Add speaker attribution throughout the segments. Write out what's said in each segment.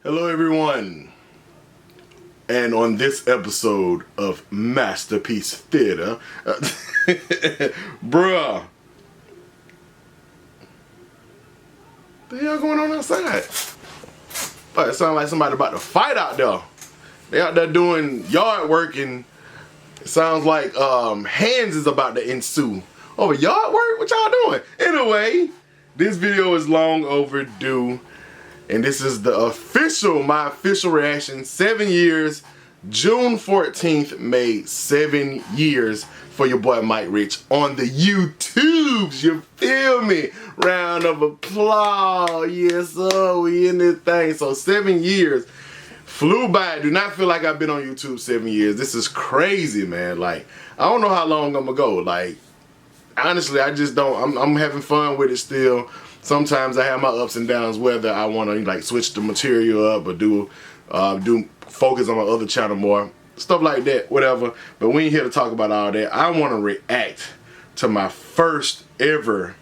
Speaker 1: Hello everyone, and on this episode of Masterpiece Theater, bruh, the hell going on outside? But it sounds like somebody about to fight out there. They out there doing yard work, and it sounds like hands is about to ensue over yard work. What y'all doing? Anyway, this video is long overdue. And this is my official reaction. 7 years, June 14th made 7 years for your boy Mike Rich on the YouTubes. You feel me? Round of applause. Yes, sir. We in this thing. So 7 years flew by. Do not feel like I've been on YouTube 7 years. This is crazy, man. Like, I don't know how long I'm gonna go. Like, honestly, I just don't. I'm having fun with it still. Sometimes I have my ups and downs whether I want to like switch the material up or do focus on my other channel more. Stuff like that, whatever. But we ain't here to talk about all that. I want to react to my first ever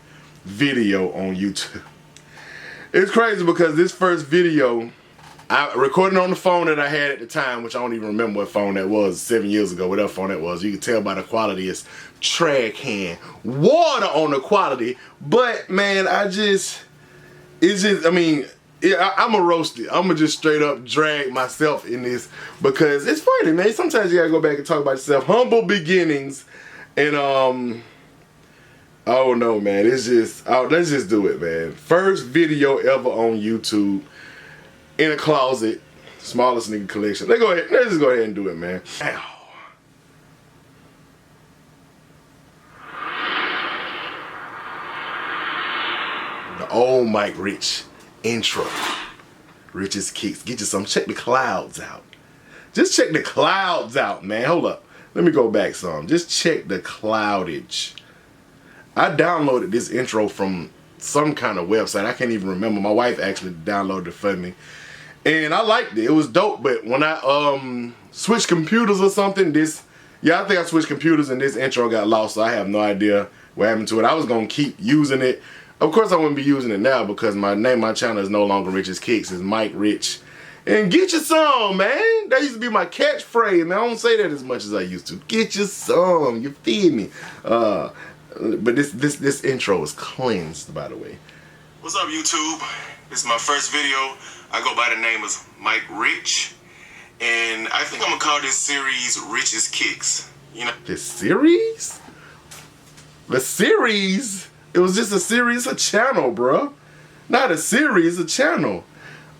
Speaker 1: video on YouTube. It's crazy because this first video, I recorded on the phone that I had at the time, which I don't even remember what phone that was, 7 years ago, whatever phone that was. You can tell by the quality, it's trash can. Water on the quality, but man, I'm a roasted. I'm gonna just straight up drag myself in this because it's funny, man. Sometimes you gotta go back and talk about yourself. Humble beginnings, and oh no, man, it's just, let's just do it, man. First video ever on YouTube. In a closet, smallest nigga collection. Let's just go ahead and do it, man. Ow. The old Mike Rich intro. Rich's Kicks. Get you some. Check the clouds out. Just check the clouds out, man. Hold up. Let me go back some. Just check the cloudage. I downloaded this intro from some kind of website. I can't even remember. My wife actually downloaded it for me. And I liked it. It was dope, but when I switched computers or something, I think I switched computers and this intro got lost, so I have no idea what happened to it. I was going to keep using it. Of course I wouldn't be using it now because my channel is no longer Rich's Kicks. It's Mike Rich. And get you some, man. That used to be my catchphrase, man. I don't say that as much as I used to. Get you some. You feel me? But this intro is cleansed, by the way.
Speaker 2: What's up, YouTube? This is my first video. I go by the name of Mike Rich, and I think I'm gonna call this series Rich's Kicks. You know,
Speaker 1: this series? The series? It was just a series, a channel, bruh. Not a series, a channel.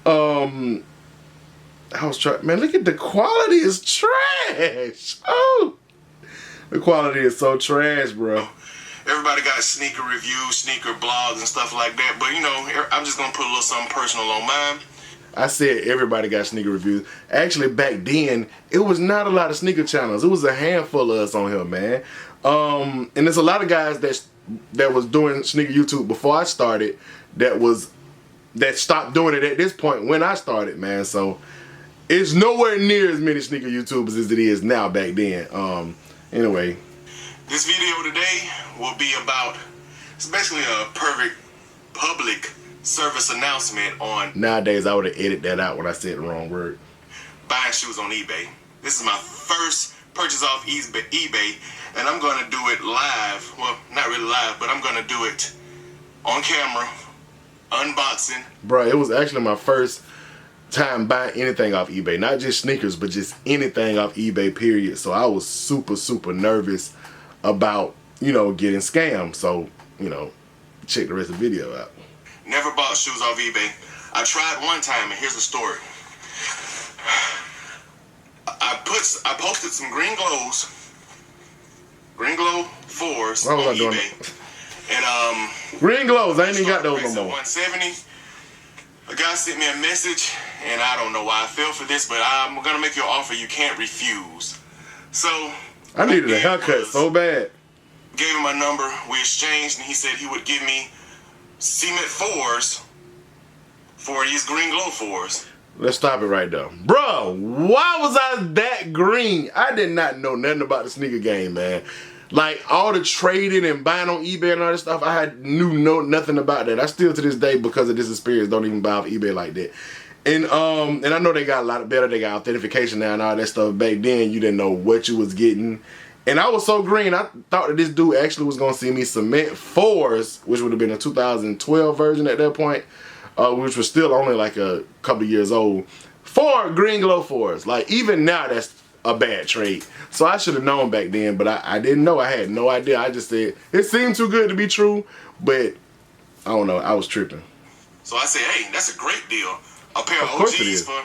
Speaker 1: I was trying, man. Look at the quality is trash. Oh, the quality is so trash, bro.
Speaker 2: Everybody got sneaker reviews, sneaker blogs, and stuff like that. But you know, I'm just gonna put a little something personal on mine.
Speaker 1: I said everybody got sneaker reviews. Actually, back then, it was not a lot of sneaker channels. It was a handful of us on here, man. And there's a lot of guys that was doing sneaker YouTube before I started that stopped doing it at this point when I started, man. So it's nowhere near as many sneaker YouTubers as it is now back then. Anyway.
Speaker 2: This video today will be about, it's basically a perfect public service announcement on...
Speaker 1: Nowadays, I would have edited that out when I said the wrong word.
Speaker 2: Buying shoes on eBay. This is my first purchase off eBay, and I'm going to do it live. Well, not really live, but I'm going to do it on camera, unboxing.
Speaker 1: Bro, it was actually my first time buying anything off eBay. Not just sneakers, but just anything off eBay, period. So I was super, super nervous about, you know, getting scammed. So, you know, check the rest of the video out.
Speaker 2: Never bought shoes off eBay. I tried one time, and here's the story. I posted some Green Glow 4s on eBay. And
Speaker 1: Green Glows, I ain't even got those no more.
Speaker 2: 170. A guy sent me a message, and I don't know why I fell for this, but I'm gonna make you an offer you can't refuse. So
Speaker 1: I needed a haircut so bad.
Speaker 2: Gave him my number, we exchanged, and he said he would give me cement 4s for these Green Glow 4s.
Speaker 1: Let's stop it right there. Bro, why was I that green? I did not know nothing about the sneaker game, man. Like, all the trading and buying on eBay and all that stuff, I knew nothing about that. I still, to this day, because of this experience, don't even buy off eBay like that. And I know they got a lot better. They got authentication now and all that stuff. Back then, you didn't know what you was getting. And I was so green, I thought that this dude actually was going to see me cement 4s, which would have been a 2012 version at that point, which was still only like a couple of years old. 4 green glow 4s. Like, even now, that's a bad trade. So I should have known back then, but I didn't know. I had no idea. I just said, it seemed too good to be true, but I don't know. I was tripping.
Speaker 2: So I said, hey, that's a great deal. A pair of
Speaker 1: course it
Speaker 2: OGs
Speaker 1: is.
Speaker 2: for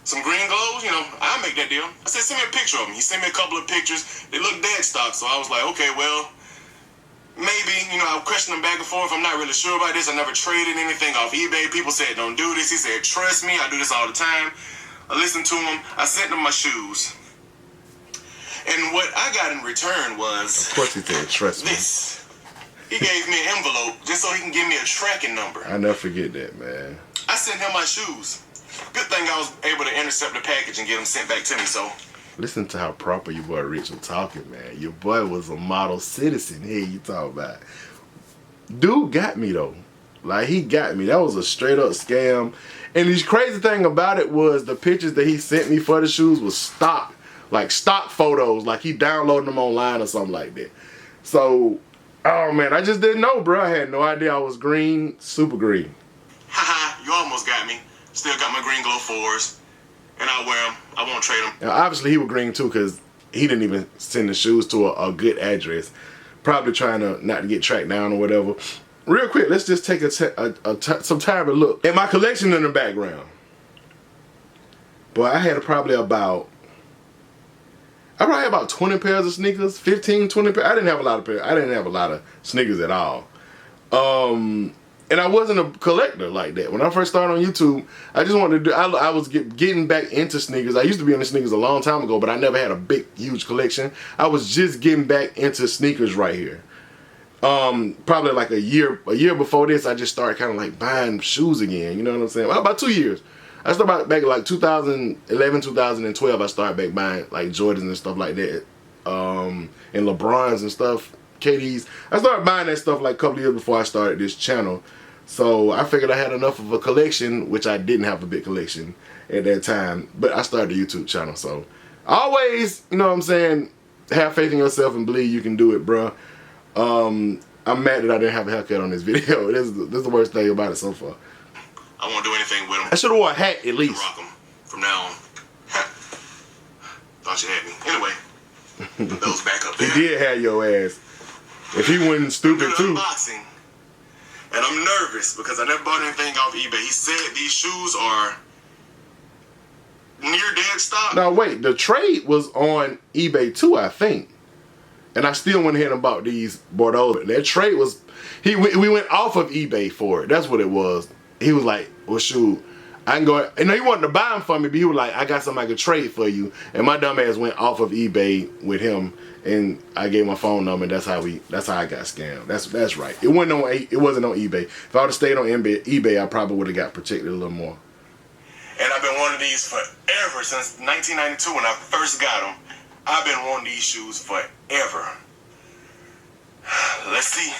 Speaker 2: some green glows, you know, I'll make that deal. I said, send me a picture of them. He sent me a couple of pictures. They look dead stock, so I was like, okay, well, maybe, you know, I'll question them back and forth. I'm not really sure about this. I never traded anything off eBay. People said, don't do this. He said, trust me, I do this all the time. I listened to him. I sent him my shoes. And what I got in return was...
Speaker 1: Of course he said, trust me.
Speaker 2: This. He gave me an envelope just so he can give me a tracking number.
Speaker 1: I never forget that, man.
Speaker 2: I sent him my shoes. Good thing I was able to intercept the package and get them sent back to me, so...
Speaker 1: Listen to how proper your boy Rich was talking, man. Your boy was a model citizen. Here you talk about. Dude got me, though. Like, he got me. That was a straight-up scam. And the crazy thing about it was the pictures that he sent me for the shoes was stock. Like, stock photos. Like, he downloaded them online or something like that. So, oh, man, I just didn't know, bro. I had no idea I was green. Super green.
Speaker 2: Haha, you almost got me. Still got my green glow 4s. And I'll wear them. I won't trade them.
Speaker 1: Now, obviously, he was green, too, because he didn't even send the shoes to a good address. Probably trying to not to get tracked down or whatever. Real quick, let's just take some time to look at my collection in the background. Boy, I had probably about 20 pairs of sneakers, 15, 20 pairs. I didn't have a lot of pairs. I didn't have a lot of sneakers at all. And I wasn't a collector like that. When I first started on YouTube, I just wanted to do, I was getting back into sneakers. I used to be into sneakers a long time ago, but I never had a big, huge collection. I was just getting back into sneakers right here. Probably like a year before this, I just started kind of like buying shoes again. You know what I'm saying? Well, about 2 years. I started back like 2011, 2012. I started back buying like Jordans and stuff like that, and LeBrons and stuff, KDs. I started buying that stuff like a couple of years before I started this channel. So I figured I had enough of a collection, which I didn't have a big collection at that time. But I started a YouTube channel, so always, you know what I'm saying, have faith in yourself and believe you can do it, bruh. I'm mad that I didn't have a haircut on this video. This is the worst thing about it so far.
Speaker 2: I won't do anything with them.
Speaker 1: I should have wore a hat at least.
Speaker 2: Rock them from now on. Thought you had me. Anyway, put those back up there.
Speaker 1: He did have your ass. If he wasn't stupid too.
Speaker 2: Unboxing. And I'm nervous because I never bought anything off eBay. He said these shoes are near dead stock.
Speaker 1: Now wait, the trade was on eBay too, I think. And I still went ahead and bought these Bordeaux. That trade was, we went off of eBay for it. That's what it was. He was like, well, shoot, I can go. And he wanted to buy them for me, but he was like, I got something I could trade for you. And my dumb ass went off of eBay with him, and I gave my phone number. And that's how I got scammed. That's right. It wasn't on eBay. If I would have stayed on eBay, I probably would have got protected a little more.
Speaker 2: And I've been wanting these forever since 1992 when I first got them. I've been wanting these shoes forever. Let's see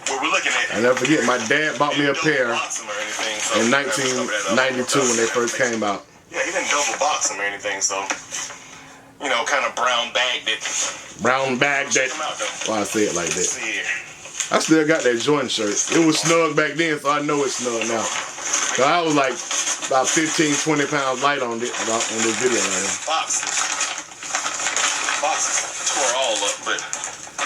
Speaker 2: what we're looking at.
Speaker 1: I never forget, my dad bought me a pair in 1992 when they first came out.
Speaker 2: Yeah, he didn't double box them or anything, so, you know, kind of brown bagged it.
Speaker 1: Brown bagged it. Why I say it like that. I still got that Jordan shirt. It was snug back then, so I know it's snug now. So I was like about 15, 20 pounds light on this video right here.
Speaker 2: Boxes tore all up, but...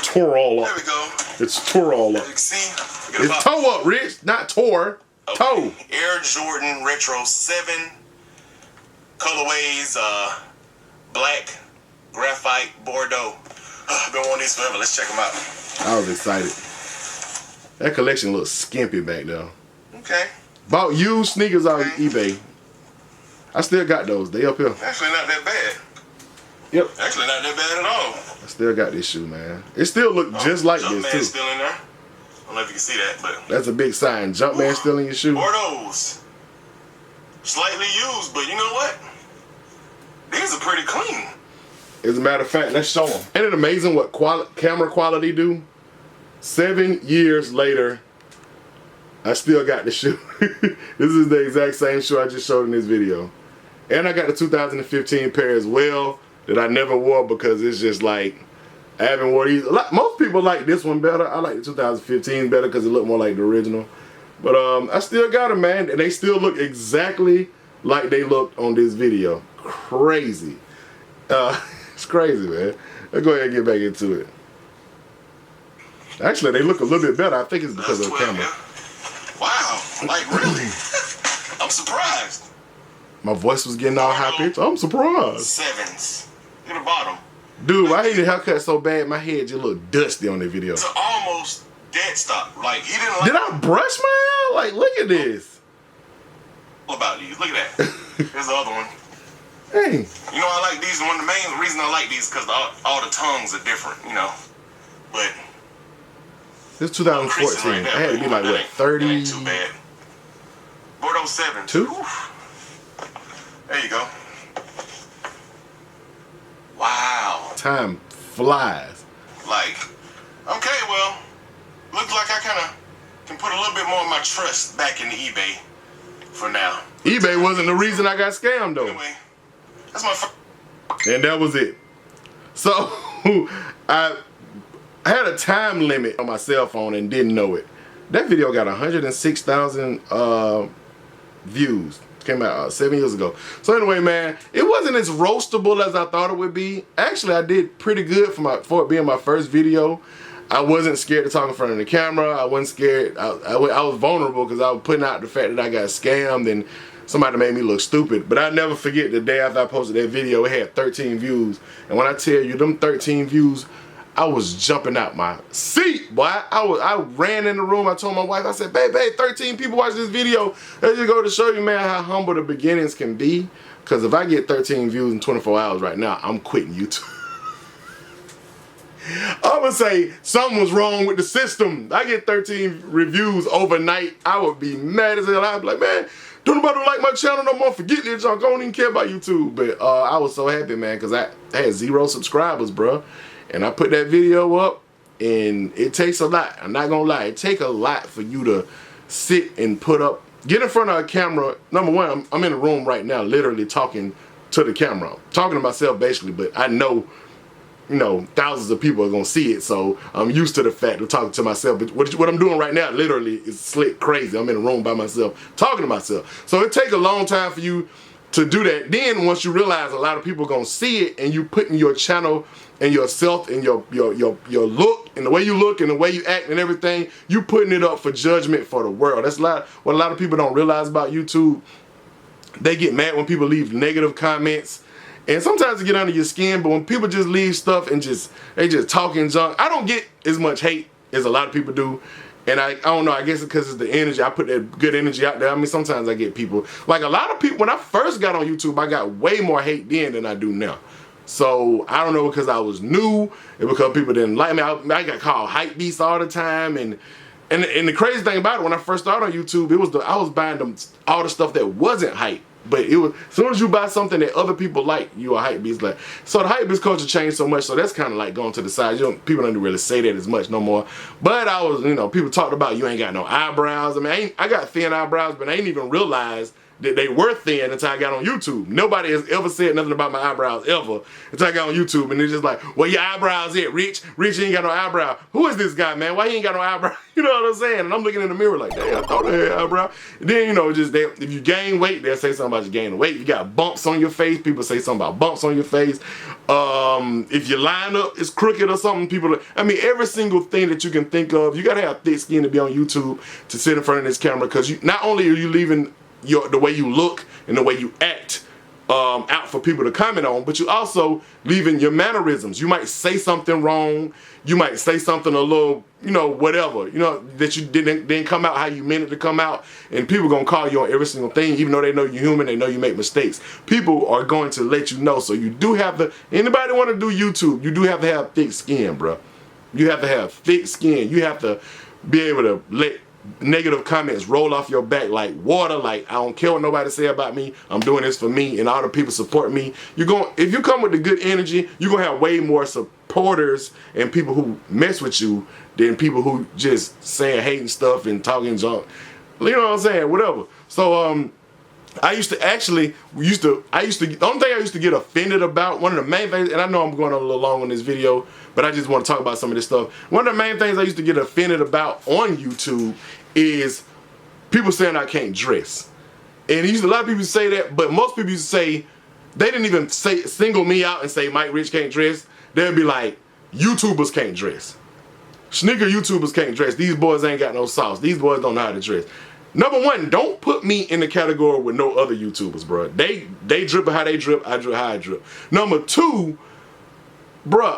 Speaker 1: Tore all up.
Speaker 2: There we go.
Speaker 1: It's tore all up.
Speaker 2: As you can see,
Speaker 1: it's toe up, Rich, not tore.
Speaker 2: Okay.
Speaker 1: Toe.
Speaker 2: Air Jordan Retro 7 colorways, black, graphite, Bordeaux. I've been wanting these forever. Let's check them out.
Speaker 1: I was excited. That collection looks skimpy back there.
Speaker 2: Okay.
Speaker 1: Bought used sneakers on eBay. I still got those. They up here.
Speaker 2: Actually not that bad.
Speaker 1: Yep.
Speaker 2: Actually not that bad at all.
Speaker 1: I still got this shoe, man. It still look just like this, too.
Speaker 2: Jumpman's still in there. I don't know if you can see that, but...
Speaker 1: That's a big sign. Jumpman still in your shoe.
Speaker 2: Bordeaux. Slightly used, but you know what? These are pretty clean.
Speaker 1: As a matter of fact, let's show them. Ain't it amazing what camera quality do? 7 years later, I still got the shoe. This is the exact same shoe I just showed in this video. And I got the 2015 pair as well that I never wore because it's just like, I haven't worn these. Most people like this one better. I like the 2015 better because it looked more like the original. But I still got them, man. And they still look exactly like they looked on this video. Crazy. It's crazy, man. Let's go ahead and get back into it. Actually, they look a little bit better. I think it's because of the camera.
Speaker 2: Yeah. Wow. Like, really? I'm surprised.
Speaker 1: My voice was getting all high pitched. I'm surprised.
Speaker 2: 7s. In the bottom.
Speaker 1: Dude, I hate the haircut so bad, my head just look dusty on the video.
Speaker 2: It's almost dead stop. Like, he didn't like.
Speaker 1: Did I brush my hair? Like, look at this.
Speaker 2: What about these? Look at that. Here's the other one.
Speaker 1: Hey.
Speaker 2: You know, I like these. One of the main reason I like these is because all the tongues are different, you know. But
Speaker 1: this 2014. Right, it had to be like, what, 30?
Speaker 2: Ain't too bad. Bordeaux 7.
Speaker 1: 2?
Speaker 2: There you go. Wow.
Speaker 1: Time flies.
Speaker 2: Like, okay, well, looks like I kind of can put a little bit more of my trust back into eBay for now.
Speaker 1: eBay wasn't the reason I got scammed, though.
Speaker 2: Anyway, that's my first.
Speaker 1: And that was it. So, I had a time limit on my cell phone and didn't know it. That video got 106,000 views. Came out 7 years ago. So anyway, man, it wasn't as roastable as I thought it would be. Actually, I did pretty good for it being my first video. I wasn't scared to talk in front of the camera. I wasn't scared. I was vulnerable because I was putting out the fact that I got scammed and somebody made me look stupid. But I never forget the day after I posted that video, it had 13 views. And when I tell you, them 13 views, I was jumping out my seat, boy. I ran in the room. I told my wife, I said, babe, 13 people watch this video. There you go to show you, man, how humble the beginnings can be. Because if I get 13 views in 24 hours right now, I'm quitting YouTube. I'm going to say something was wrong with the system. I get 13 reviews overnight. I would be mad as hell. I'd be like, man, don't nobody like my channel no more. Forget this junk. I don't even care about YouTube. But I was so happy, man, because I had 0 subscribers, bro. And I put that video up, and it takes a lot. I'm not gonna lie, it takes a lot for you to sit and get in front of a camera. Number one, I'm in a room right now, literally talking to the camera, talking to myself basically, but I know, you know, thousands of people are gonna see it, so I'm used to the fact of talking to myself. But what I'm doing right now, literally, is slick crazy. I'm in a room by myself, talking to myself. So it takes a long time for you to do that. Then once you realize a lot of people are gonna see it, and you putting your channel and yourself and your look and the way you look and the way you act and everything, you putting it up for judgment for the world. That's what a lot of people don't realize about YouTube. They get mad when people leave negative comments, and sometimes it get under your skin. But when people just leave stuff and they just talking junk, I don't get as much hate as a lot of people do. And I don't know, I guess it's because it's the energy. I put that good energy out there. I mean, sometimes I get people, like a lot of people, when I first got on YouTube, I got way more hate then than I do now. So I don't know, because I was new and because people didn't like me. I got called hype beast all the time, and the crazy thing about it, when I first started on YouTube, I was buying all the stuff that wasn't hype. But it was, as soon as you buy something that other people like, you a hype beast. Like, so the hype beast culture changed so much, so that's kind of like going to the side. People don't really say that as much no more. But I was, you know, people talked about you ain't got no eyebrows. I mean, I got thin eyebrows, but I ain't even realized that they were thin until I got on YouTube. Nobody has ever said nothing about my eyebrows ever until I got on YouTube. And they're just like, well, your eyebrows it, Rich ain't got no eyebrow. Who is this guy, man? Why he ain't got no eyebrow? You know what I'm saying? And I'm looking in the mirror like, damn, I thought I had eyebrow. And then, you know, if you gain weight, they'll say something about you gaining weight. You got bumps on your face, people say something about bumps on your face. If your line up is crooked or something, I mean, every single thing that you can think of, you gotta have thick skin to be on YouTube, to sit in front of this camera, because not only are you leaving the way you look and the way you act out for people to comment on, but you also leaving your mannerisms. You might say something wrong. You might say something a little, you know, whatever, you know, that you didn't come out how you meant it to come out, and people gonna call you on every single thing, even though they know you're human, they know you make mistakes. People are going to let you know. So you do have to, anybody want to do YouTube, you do have to have thick skin, bro. You have to have thick skin. You have to be able to let negative comments roll off your back like water. Like, I don't care what nobody say about me. I'm doing this for me, and all the people support me. If you come with the good energy, you're gonna have way more supporters and people who mess with you than people who just saying hating stuff and talking junk. You know what I'm saying? Whatever. So I used to, the only thing I used to get offended about, one of the main things, and I know I'm going on a little long on this video, but I just want to talk about some of this stuff. One of the main things I used to get offended about on YouTube is people saying I can't dress. And a lot of people say that, but most people used to say, they didn't even single me out and say Mike Rich can't dress. They'd be like, YouTubers can't dress. Sneaker YouTubers can't dress. These boys ain't got no sauce. These boys don't know how to dress. Number one, don't put me in the category with no other YouTubers, bro. They drip how they drip, I drip how I drip. Number two, bro,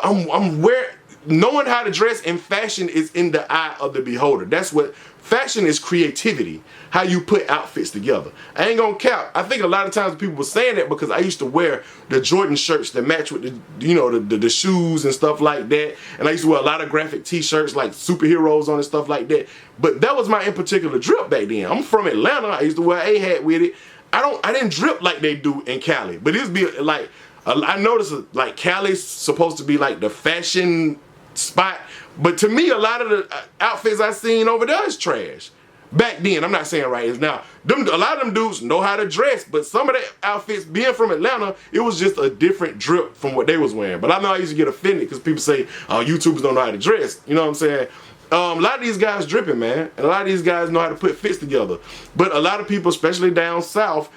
Speaker 1: knowing how to dress and fashion is in the eye of the beholder. That's what fashion is, creativity, how you put outfits together. I ain't gonna cap. I think a lot of times people were saying that because I used to wear the Jordan shirts that match with the shoes and stuff like that. And I used to wear a lot of graphic t-shirts like superheroes on and stuff like that. But that was my in particular drip back then. I'm from Atlanta. I used to wear a hat with it. I didn't drip like they do in Cali. But it's be like, I noticed like Cali's supposed to be like the fashion spot, but to me a lot of the outfits I seen over there is trash. Back then, I'm not saying right is now. A lot of them dudes know how to dress, but some of the outfits, being from Atlanta, it was just a different drip from what they was wearing. But I know I used to get offended because people say, oh, YouTubers don't know how to dress. You know what I'm saying? A lot of these guys dripping, man, and a lot of these guys know how to put fits together. But a lot of people, especially down south,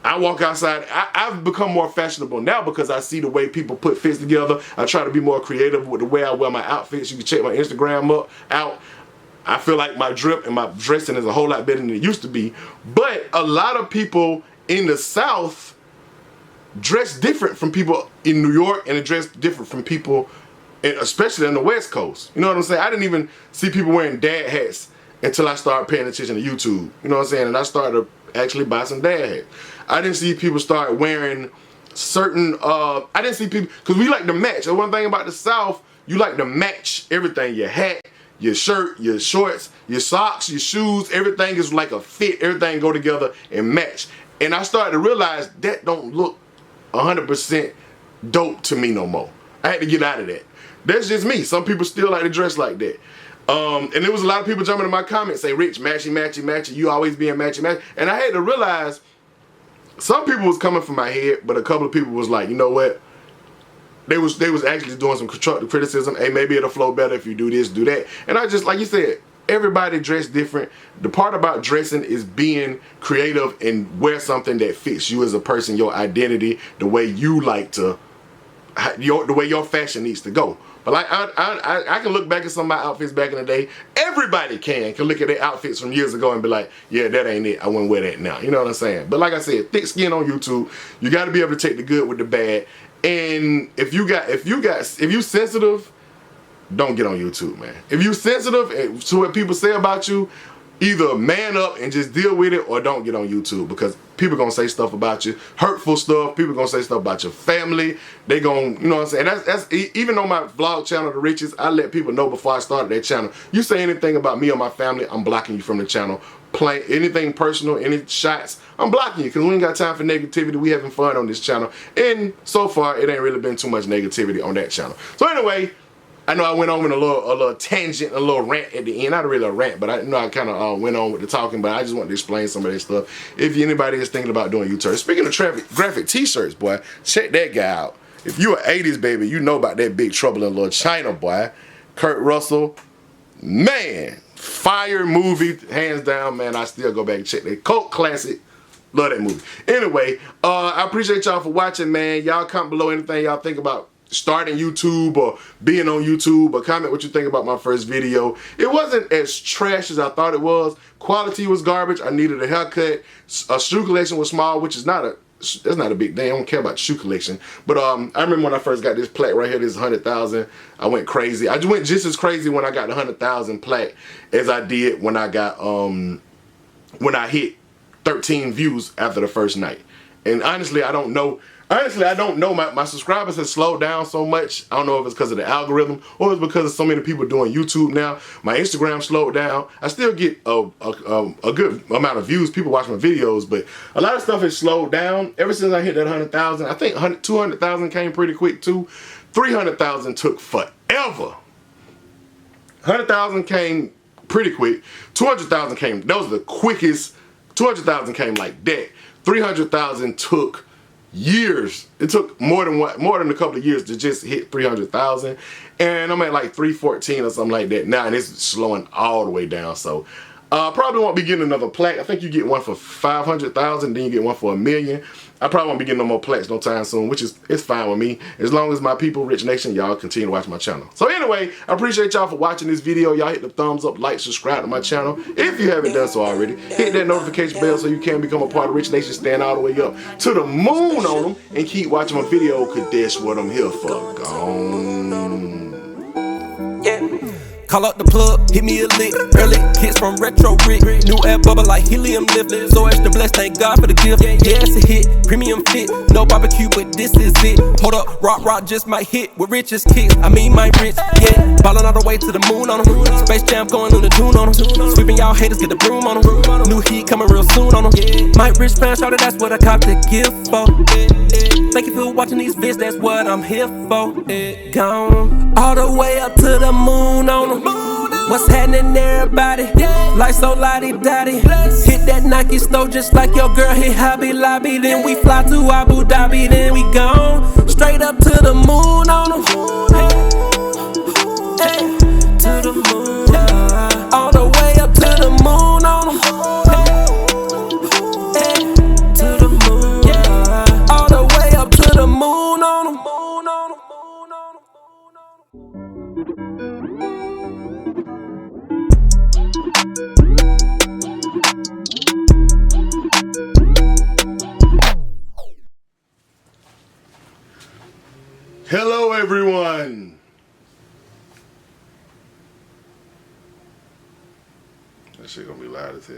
Speaker 1: I walk outside, I've become more fashionable now because I see the way people put fits together. I try to be more creative with the way I wear my outfits. You can check my Instagram out. I feel like my drip and my dressing is a whole lot better than it used to be. But a lot of people in the South dress different from people in New York, and it dress different from people, especially on the West Coast. You know what I'm saying? I didn't even see people wearing dad hats until I started paying attention to YouTube. You know what I'm saying? And I started to actually buy some dad hats. I didn't see people start wearing certain, I didn't see people, because we like to match. The one thing about the South, you like to match everything. Your hat, your shirt, your shorts, your socks, your shoes, everything is like a fit. Everything go together and match. And I started to realize that don't look 100% dope to me no more. I had to get out of that. That's just me. Some people still like to dress like that. And there was a lot of people jumping in my comments saying, Rich, matchy, matchy, matchy, you always being matchy, matchy. And I had to realize some people was coming from my head, but a couple of people was like, you know what? They was actually doing some constructive criticism. Hey, maybe it'll flow better if you do this, do that. And I just, like you said, everybody dress different. The part about dressing is being creative and wear something that fits you as a person, your identity, the way you like to, the way your fashion needs to go. But like I can look back at some of my outfits back in the day. Everybody can look at their outfits from years ago and be like, yeah, that ain't it. I wouldn't wear that now. You know what I'm saying? But like I said, thick skin on YouTube. You got to be able to take the good with the bad. And if you sensitive, don't get on YouTube, man. If you sensitive to what people say about you, either man up and just deal with it, or don't get on YouTube, because people gonna say stuff about you, hurtful stuff. People gonna say stuff about your family. They gonna, you know what I'm saying? That's even on my vlog channel, The Riches, I let people know before I started that channel. You say anything about me or my family, I'm blocking you from the channel. Play anything personal, any shots, I'm blocking you, because we ain't got time for negativity. We having fun on this channel, and so far it ain't really been too much negativity on that channel. So anyway, I know I went on with a little tangent, a little rant at the end. Not really a rant, but I know I kind of went on with the talking, but I just wanted to explain some of that stuff. If anybody is thinking about doing U-turn. Speaking of graphic t-shirts, boy, check that guy out. If you an 80s baby, you know about that Big Trouble in Little China, boy. Kurt Russell, man, fire movie, hands down, man. I still go back and check that cult classic. Love that movie. Anyway, I appreciate y'all for watching, man. Y'all comment below anything y'all think about starting YouTube or being on YouTube, or comment what you think about my first video. It wasn't as trash as I thought it was. Quality was garbage. I needed a haircut. A shoe collection was small, which is that's not a big thing. I don't care about shoe collection. But I remember when I first got this plaque right here, this 100,000. I went crazy. I went just as crazy when I got the 100,000 plaque as I did when I got when I hit 13 views after the first night. And honestly, I don't know. My subscribers have slowed down so much. I don't know if it's because of the algorithm or it's because of so many people doing YouTube now. My Instagram slowed down. I still get a good amount of views. People watch my videos, but a lot of stuff has slowed down ever since I hit that 100,000. I think 200,000 came pretty quick too. 300,000 took forever. 100,000 came pretty quick. 200,000 came. That was the quickest. 200,000 came like that. 300,000 took years. It took more than a couple of years to just hit 300,000, and I'm at like 314 or something like that now, and it's slowing all the way down. So probably won't be getting another plaque. I think you get one for 500,000, then you get one for $1 million. I probably won't be getting no more plaques no time soon, which is, it's fine with me. As long as my people, Rich Nation, y'all continue to watch my channel. So anyway, I appreciate y'all for watching this video. Y'all hit the thumbs up, like, subscribe to my channel. If you haven't done so already, hit that notification bell so you can become a part of Rich Nation, stand all the way up to the moon on them, and keep watching my video, cause that's what I'm here for. Gone.
Speaker 3: Call up the plug, hit me a lick. Early kicks from Retro Rick. New air bubble like helium lift. So extra blessed, thank God for the gift. Yeah, it's a hit, premium fit. No barbecue, but this is it. Hold up, rock just might hit with richest kicks. I mean, my rich, yeah. Ballin' all the way to the moon on them. Space Jam going on the tune on them. Sweeping y'all haters, get the broom on them. New heat coming real soon on them. My rich fan shouted, that's what I cop the gift for. Thank you for watching these vids, that's what I'm here for. Gone all the way up to the moon on them. What's happening, everybody? Life so lottie-dottie. Hit that Nike store just like your girl hit Hobby Lobby. Then we fly to Abu Dhabi, then we gone straight up to the moon on them. To the moon, all the way up to the moon on them. To the moon, all the way up to the moon on them.
Speaker 1: Hello everyone. That shit gonna be loud as hell.